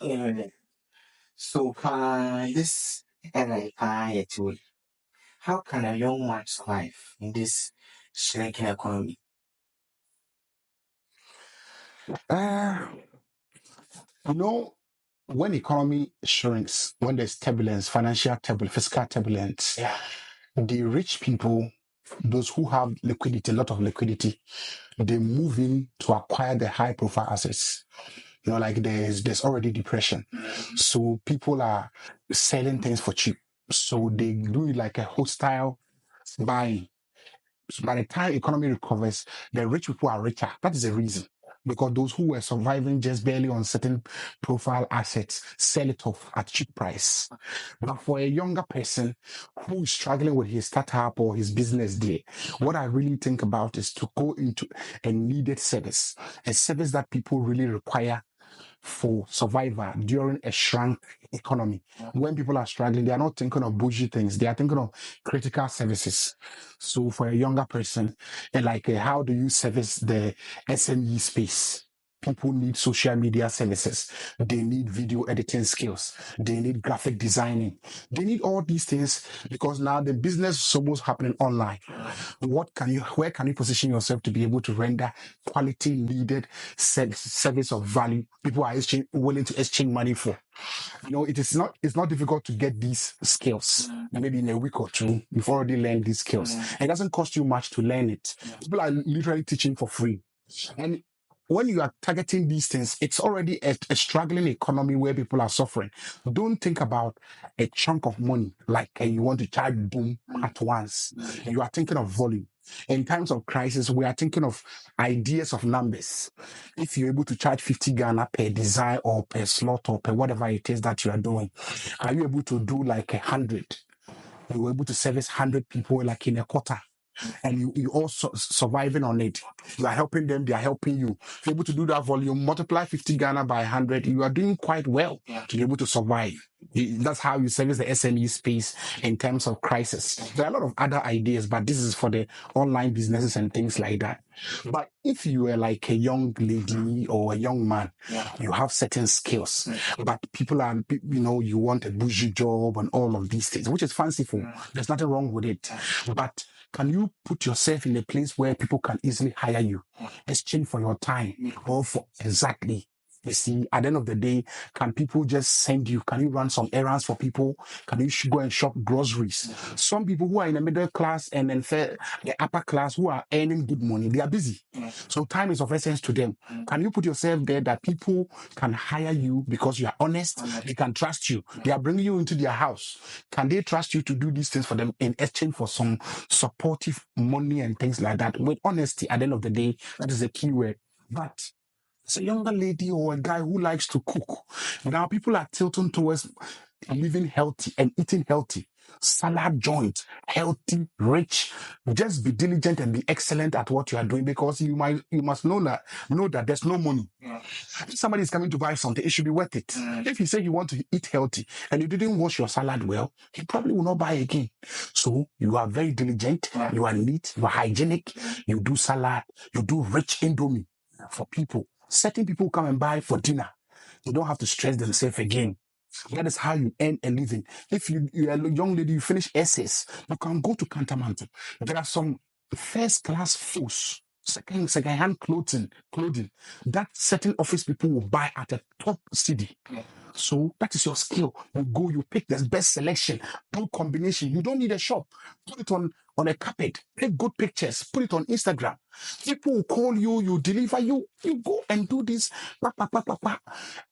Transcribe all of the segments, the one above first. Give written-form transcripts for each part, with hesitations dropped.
Yeah. So, this era, actually, how can a young man survive in this shrinking economy? Uh, you know, when economy shrinks, when there's turbulence, financial turbulence, fiscal turbulence, Yeah. the rich people, those who have liquidity, a lot of liquidity, they move in to acquire the high profile assets. Like there's already depression. So people are selling things for cheap. So they do it like a hostile buying. So by the time economy recovers, the rich people are richer. That is the reason. Because those who were surviving just barely on certain profile assets sell it off at cheap price. But for a younger person who is struggling with his startup or his business day, what I really think about is to go into a needed service, a service that people really require for survival during a shrunk economy. When people are struggling, they are not thinking of bougie things, they are thinking of critical services. So for a younger person, how do you service the SME space? People need social media services. They need video editing skills. They need graphic designing. They need all these things because now the business is almost happening online. Where can you position yourself to be able to render quality needed service of value people are willing to exchange money for? It's not difficult to get these skills. Maybe in a week or two, you've already learned these skills. And it doesn't cost you much to learn it. People are literally teaching for free. And when you are targeting these things, it's already a struggling economy where people are suffering. Don't think about a chunk of money like you want to charge boom at once. You are thinking of volume. In times of crisis, we are thinking of ideas of numbers. If you're able to charge 50 Ghana per design or per slot or per whatever it is that you are doing, are you able to do like 100? You were able to service 100 people like in a quarter and you also surviving on it. You are helping them, they are helping you. If you're able to do that volume, multiply 50 Ghana by 100, you are doing quite well to be able to survive. That's how you service the SME space in terms of crisis. There are a lot of other ideas, but this is for the online businesses and things like that. But if you are like a young lady or a young man, you have certain skills, but people are, you want a bougie job and all of these things, which is fanciful. There's nothing wrong with it. But can you put yourself in a place where people can easily hire you, exchange for your time, or for exactly? You see, at the end of the day, can people just send you? Can you run some errands for people? Can you go and shop groceries? Some people who are in the middle class and then the upper class who are earning good money, they are busy. So time is of essence to them. Can you put yourself there that people can hire you because you are honest? They can trust you. They are bringing you into their house. Can they trust you to do these things for them in exchange for some supportive money and things like that? With honesty, at the end of the day, that is a key word. But it's a younger lady or a guy who likes to cook. Now people are tilting towards living healthy and eating healthy. Salad joint, healthy, rich. Just be diligent and be excellent at what you are doing because you must know that there's no money. If somebody is coming to buy something, it should be worth it. If you say you want to eat healthy and you didn't wash your salad well, he probably will not buy again. So you are very diligent, you are neat, you are hygienic, you do salad, you do rich indomie for people. Certain people come and buy for dinner. They don't have to stress themselves again. That is how you earn a living. If you're a young lady, you finish essays, you can go to Cantamanto. There are some first class foods, second hand clothing that certain office people will buy at a top city. So that is your skill. You go, you pick the best selection, good combination. You don't need a shop. Put it on a carpet. Take good pictures. Put it on Instagram. People will call you. You deliver. You go and do this. Pa, pa, pa, pa, pa.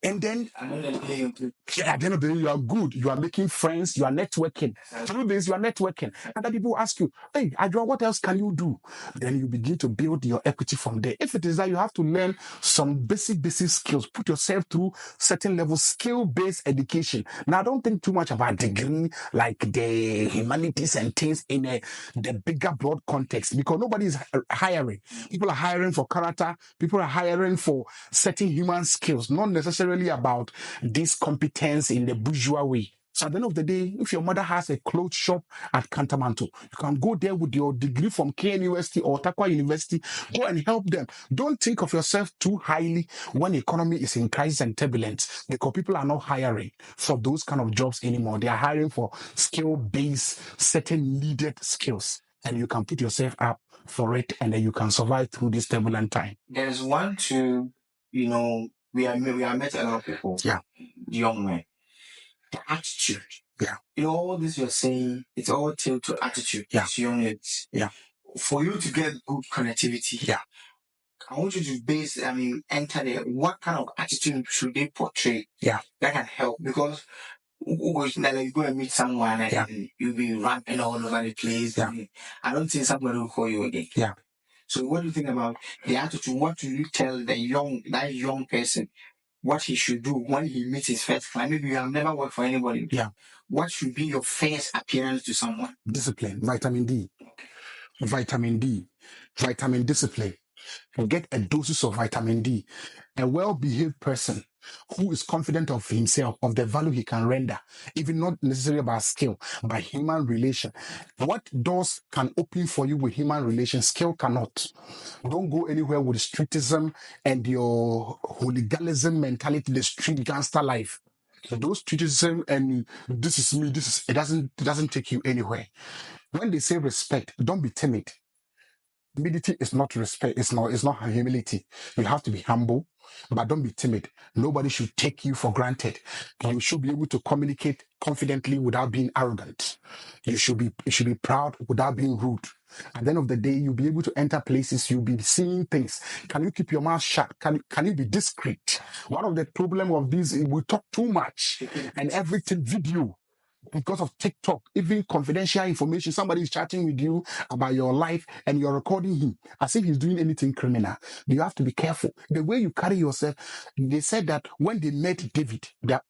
And then yeah, at the end of the day, you are good. You are making friends. You are networking. Through this, you are networking. Other people ask you, "Hey, Adjoa, what else can you do?" Then you begin to build your equity from there. If it is that you have to learn some basic skills, put yourself through certain levels, skill-based education. Now, don't think too much about degree like the humanities and things in the bigger broad context because nobody is hiring. People are hiring for character. People are hiring for certain human skills, not necessarily about this competence in the bourgeois way. So at the end of the day, if your mother has a clothes shop at Cantamanto, you can go there with your degree from KNUST or Takwa University, go and help them. Don't think of yourself too highly when the economy is in crisis and turbulence, because people are not hiring for those kind of jobs anymore. They are hiring for skill-based, certain needed skills. And you can put yourself up for it, and then you can survive through this turbulent time. There's one, two, we are met a lot of people. Yeah. Young men. The attitude. Yeah. All this you're saying, it's all tied to attitude. Yeah. It's young age. Yeah. For you to get good connectivity. Yeah. I want you to enter there. What kind of attitude should they portray? Yeah. That can help, because you go and meet someone and you'll be rapping all over the place. Yeah. I don't think somebody will call you again. Yeah. So what do you think about the attitude? What do you tell that young person what he should do when he meets his first client? Maybe you have never worked for anybody. Yeah. What should be your first appearance to someone? Discipline, vitamin D, vitamin discipline. Get a doses of vitamin D. A well-behaved person who is confident of himself, of the value he can render, even not necessarily about skill, but human relation. What doors can open for you with human relation, skill cannot. Don't go anywhere with streetism and your hooliganism mentality, the street gangster life. Those streetism and this is me, it doesn't take you anywhere. When they say respect, don't be timid. Humility is not respect. It's not humility. You have to be humble, but don't be timid. Nobody should take you for granted. You should be able to communicate confidently without being arrogant. You should be proud without being rude. At the end of the day, you'll be able to enter places. You'll be seeing things. Can you keep your mouth shut? Can you be discreet? One of the problem of this is we talk too much and everything video. Because of TikTok, even confidential information, somebody is chatting with you about your life and you're recording him as if he's doing anything criminal. You have to be careful. The way you carry yourself, they said that when they met David, the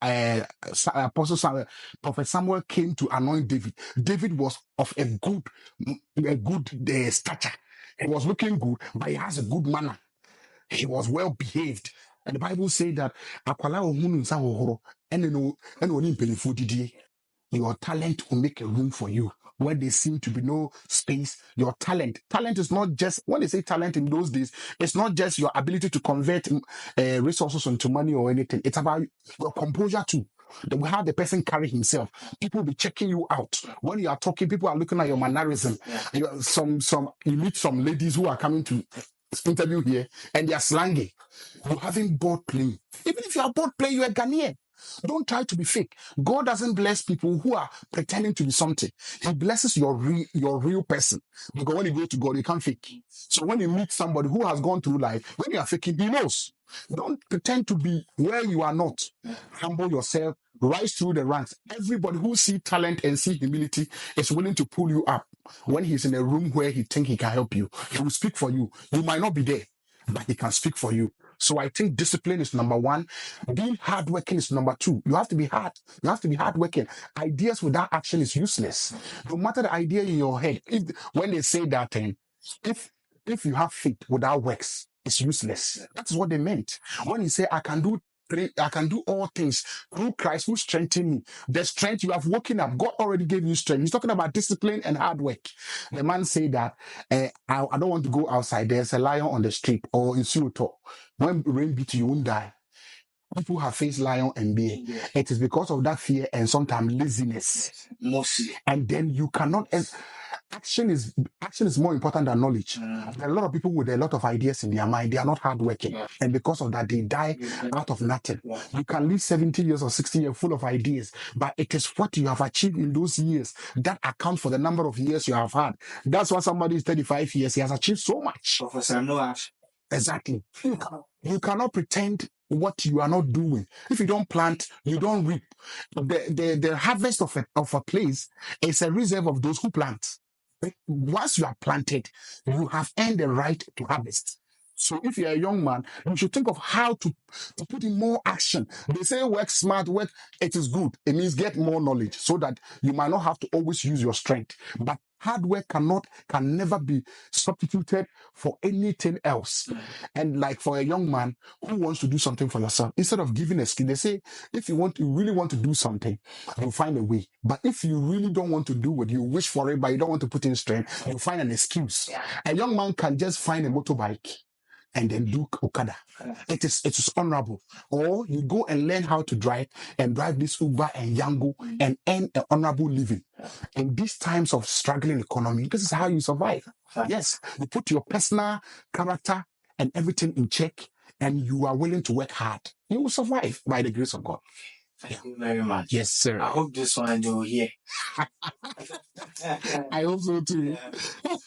Apostle Samuel, Prophet Samuel came to anoint David. David was of a good stature. He was looking good, but he has a good manner. He was well behaved. And the Bible says that akwala ohunu nsa hohoro ene oni mpelifo didie. Your talent will make a room for you where there seem to be no space. Your talent is not just, when they say talent in those days, it's not just your ability to convert resources into money or anything. It's about your composure too. How the person carry himself. People will be checking you out. When you are talking, people are looking at your mannerism. You meet some ladies who are coming to interview here and they are slanging. You haven't bought plane. Even if you are bought plane, you are Ghanaian. Don't try to be fake. God doesn't bless people who are pretending to be something. He blesses your real person. Because when you go to God, you can't fake. So when you meet somebody who has gone through life, when you are faking, he knows. Don't pretend to be where you are not. Humble yourself, rise through the ranks. Everybody who see talent and see humility is willing to pull you up. When he's in a room where he think he can help you, he will speak for you. You might not be there, but he can speak for you. So I think discipline is number one. Being hardworking is number two. You have to be hard. You have to be hardworking. Ideas without action is useless. No matter the idea in your head, when they say that thing, if you have faith without works, it's useless. That's what they meant. When he say, I can do all things through Christ who strengthened me. The strength you have woken up, God already gave you strength. He's talking about discipline and hard work. The man say that I don't want to go outside. There's a lion on the street or in Suto. When rain beat you, won't die. People have faced lion and bear. Yeah. It is because of that fear and sometimes laziness. Yes. Mostly. And then you cannot. Action is more important than knowledge. There are a lot of people with a lot of ideas in their mind. They are not hardworking. Yeah. And because of that, they die out of nothing. Yeah. You can live 70 years or 60 years full of ideas, but it is what you have achieved in those years that account for the number of years you have had. That's why somebody is 35 years. He has achieved so much. Professor, no action. Exactly. You cannot pretend what you are not doing. If you don't plant, you don't reap. The harvest of a place is a reserve of those who plant. Once you are planted, you have earned the right to harvest. So if you're a young man, you should think of how to put in more action. They say work smart, it is good. It means get more knowledge so that you might not have to always use your strength. But Hard work can never be substituted for anything else. And like for a young man who wants to do something for yourself, instead of giving a skill, they say if you really want to do something, you'll find a way. But if you really don't want to do it, you wish for it, but you don't want to put in strength, you'll find an excuse. A young man can just find a motorbike and then do Okada. It is honorable. Or you go and learn how to drive and drive this Uber and Yango and earn an honorable living. In these times of struggling economy, this is how you survive. Yes, you put your personal character and everything in check, and you are willing to work hard. You will survive by the grace of God. Thank you very much. Yes, sir. I hope this one you'll hear. I hope so too. Yeah.